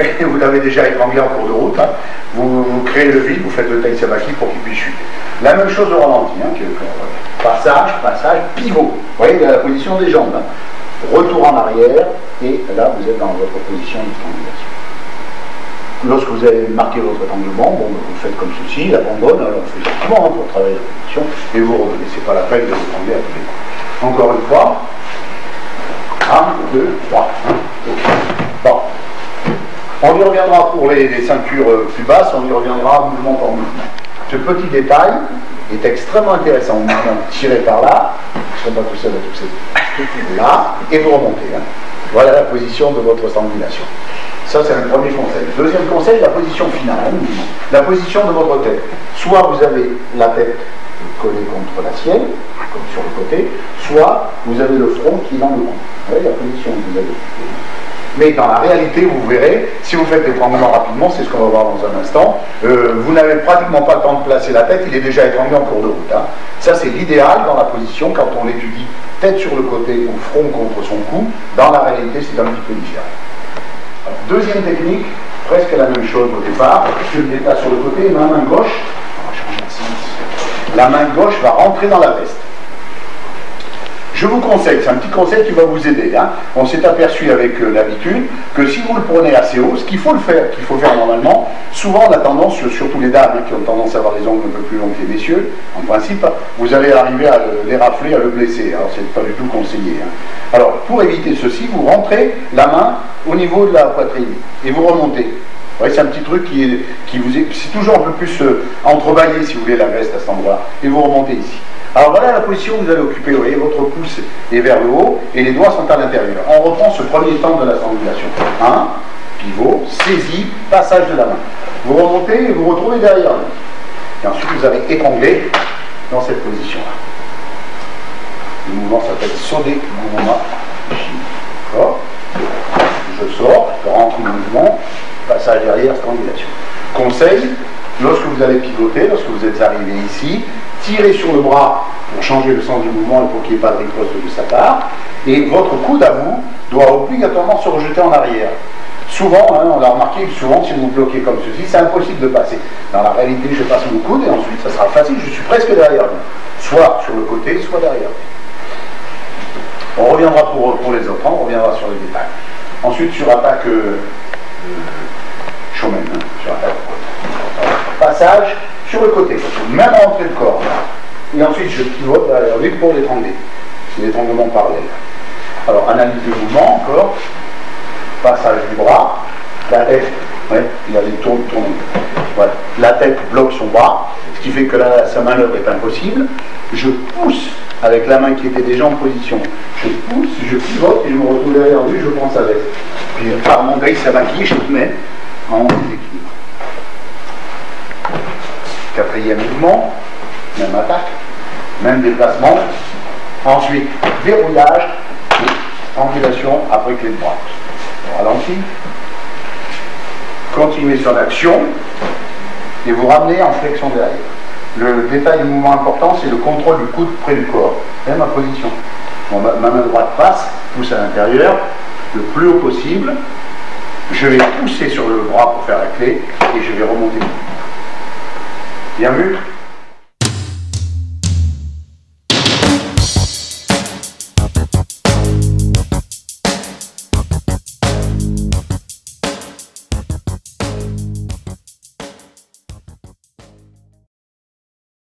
Ouais, vous l'avez déjà étranglé en cours de route, hein. Vous créez le vide, vous faites le taï sabaki pour qu'il puisse chuter. La même chose au ralenti, hein, passage, pivot. Vous voyez la position des jambes. Hein. Retour en arrière, et là vous êtes dans votre position de strangulation. Lorsque vous avez marqué votre étranglement, bon, vous faites comme ceci, la bonbonne, alors on fait gentiment pour travailler la position, et vous revenez. C'est pas la peine de vous étrangler à tous les coups. Encore une fois, 1, 2, 3. Okay. Bon. On y reviendra pour les ceintures plus basses, on y reviendra mouvement par mouvement. Ce petit détail est extrêmement intéressant. Vous tirez par là, je ne serai pas tout seul à tousser. Là, et vous remontez. Hein. Voilà la position de votre strangulation. Ça, c'est le premier conseil. Deuxième conseil, la position finale. Hein, la position de votre tête. Soit vous avez la tête collée contre la sienne, comme sur le côté, soit vous avez le front qui est dans le cou. Vous voyez la position que vous avez. Mais dans la réalité, vous verrez, si vous faites l'étranglement rapidement, c'est ce qu'on va voir dans un instant, vous n'avez pratiquement pas le temps de placer la tête, il est déjà étranglé en cours de route. Hein. Ça, c'est l'idéal dans la position quand on l'étudie tête sur le côté ou front contre son cou. Dans la réalité, c'est un petit peu différent. Alors, deuxième technique, presque la même chose au départ, je le déplace sur le côté, ma main gauche, la main gauche va rentrer dans la veste. Je vous conseille, c'est un petit conseil qui va vous aider. Hein. On s'est aperçu avec l'habitude que si vous le prenez assez haut, ce qu'il faut faire normalement, souvent on a tendance, surtout les dames hein, qui ont tendance à avoir les ongles un peu plus longs que les messieurs, en principe, vous allez arriver à les rafler, à le blesser. Alors c'est pas du tout conseillé. Hein. Alors pour éviter ceci, vous rentrez la main au niveau de la poitrine et vous remontez. Vous voyez, c'est un petit truc qui vous est, c'est toujours un peu plus entrebâillé si vous voulez la veste à cet endroit. Et vous remontez ici. Alors voilà la position que vous allez occuper. Vous voyez, votre pouce est vers le haut et les doigts sont à l'intérieur. On reprend ce premier temps de la strangulation. 1, pivot, saisie, passage de la main. Vous remontez et vous retrouvez derrière lui. Et ensuite vous allez étrangler dans cette position-là. Le mouvement s'appelle Sode Mouvement. D'accord. Je sors, je rentre le mouvement, passage derrière, strangulation. Conseil, lorsque vous allez pivoter, lorsque vous êtes arrivé ici, tirez sur le bras pour changer le sens du mouvement et pour qu'il n'y ait pas de riposte de sa part. Et votre coude à vous doit obligatoirement se rejeter en arrière. Souvent, hein, on l'a remarqué, souvent si vous bloquez comme ceci, c'est impossible de passer. Dans la réalité, je passe mon coude et ensuite ça sera facile, je suis presque derrière lui. Soit sur le côté, soit derrière lui. On reviendra pour les autres, hein, on reviendra sur les détails. Ensuite, sur attaque Shomen, hein, sur attaque passage sur le côté, même rentrée de corps. Et ensuite, je pivote derrière lui pour l'étrangler. C'est l'étranglement parallèle. Alors, analyse du mouvement, encore. Passage du bras. La tête, ouais, il a des tournes. Voilà. La tête bloque son bras, ce qui fait que là, sa manœuvre est impossible. Je pousse avec la main qui était déjà en position. Je pousse, je pivote et je me retrouve derrière lui, je prends sa veste. Puis, par mon taï sabaki, je le mets en déséquilibre. Quatrième mouvement, même attaque, même déplacement. Ensuite, verrouillage, angulation après clé de bras. On ralentit. Continuez sur l'action et vous ramenez en flexion derrière. Le détail du mouvement important, c'est le contrôle du coude près du corps. Même ma position. Bon, ma main droite passe, pousse à l'intérieur, le plus haut possible. Je vais pousser sur le bras pour faire la clé et je vais remonter. Bien vu?